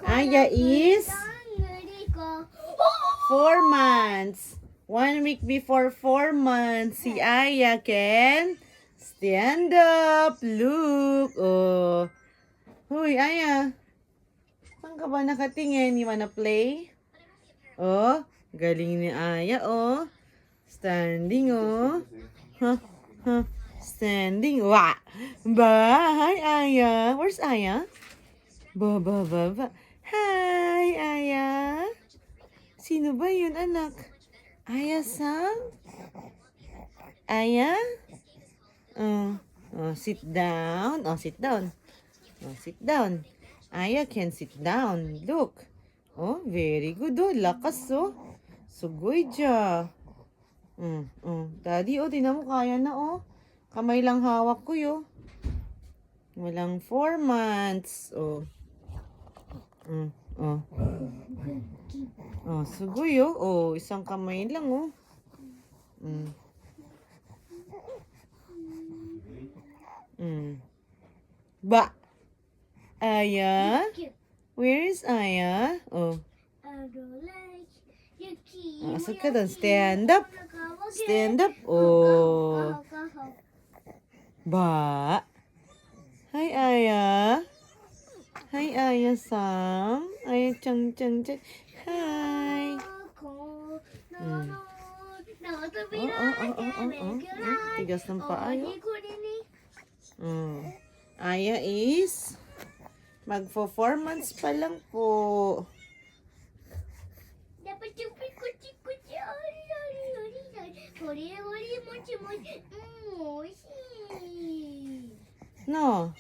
Aya is 4 months. 1 week before 4 months, si Aya can stand up. Look. Oh. Huy, Aya. Saan ka ba nakatingin? You wanna play? Oh, galing ni Aya, oh. Standing, oh. Huh, huh. Standing. Wah. Ba, hi, Aya. Where's Aya? Ba. Hi, Aya. Sino ba yun, anak? Aya-san? Aya? Sit down. Oh, sit down. Oh, sit down. Aya can sit down. Look. Oh, very good. Oh, lakas, oh. Sugoy dya. Daddy, oh, tinan mo, kaya na, oh. Kamay lang hawak ko, yo. Walang 4 months. Oh. Oh. Oh, sugoy, oh. Oh, isang kamay lang, oh. Ba. Aya? Where is Aya? Oh. Asal ka doon? Stand up. Stand up. Oh. Ba. Hi, Aya. Hi, Aya-san. Aya, chang. Hi. Tigas ng paa, yo. Aya is magfo 4 months pa lang po. No.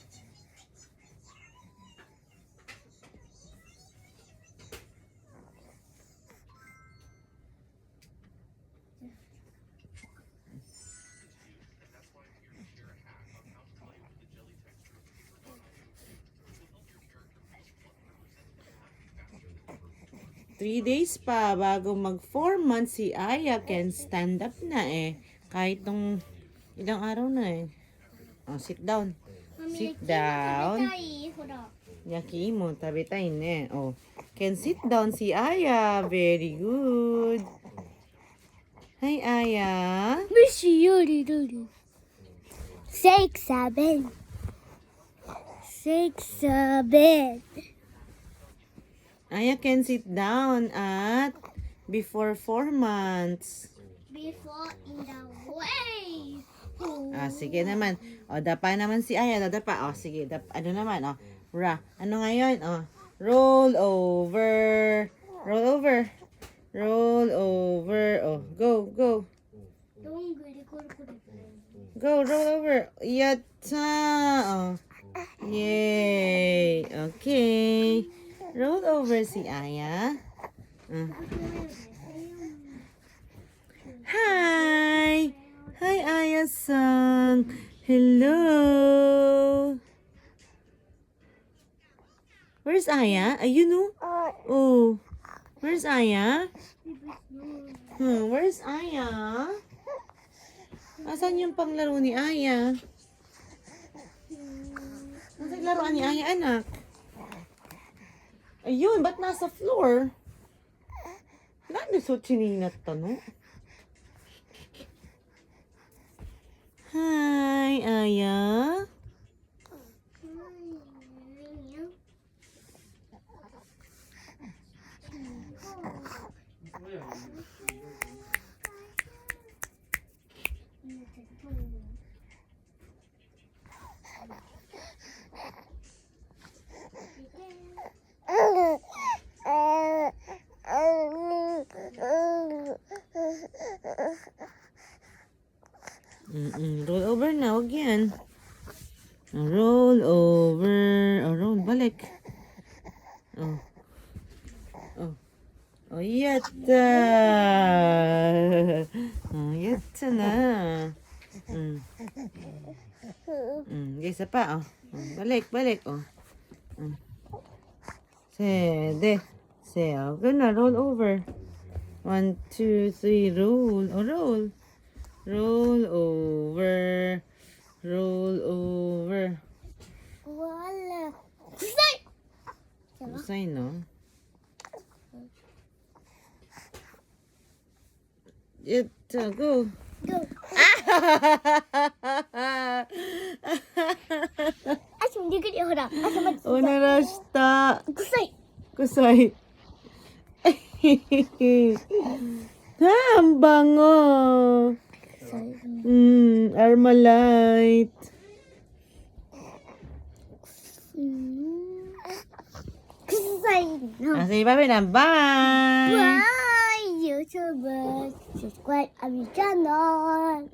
Three days pa bago mag 4 months si Aya can stand up na eh. Kahit nung ilang araw na eh. Oh, sit down. Sit down. Yaki mo, tabi tayo ne. Oh, can sit down si Aya. Very good. Hi, Aya. Mishi Yuri Duri. 6, 7. 6, 7. Aya can sit down at before 4 months. Before in the way. Sige naman. O, dapa naman si Aya. Dadapa. O, sige. Ano naman? O, ano ngayon? O, roll over. Roll over. Roll over. O, go. Go, roll over. Yatta. O, yay. Okay. Roll over si Aya. Hi. Hi, Aya-san. Hello. Where's Aya? Ayun, oh. Oh. Where's Aya? Where's Aya? Asan yung panglaro ni Aya? Nasaan laruan ni Aya, anak? Ayun, ba't nasa floor? Nani so chininat no? Hi, Aya. Roll over na, wag yan. Roll over. Roll, balik. Yatta. Yatta na. Isa pa, balik, oh. Sede. Gonna roll over. 1, 2, 3, roll. Roll. Roll over. Roll over. Wala. Stay! Kusay, no? Go. Go. Asyong di gani ako na. Asyong mat. Onarashita. Kusay. Kusay. Ha, ang bango. Kusay. Armalite. Kusay. No. Sige, bye na. Bye. Bye, YouTubers. Subscribe our channel.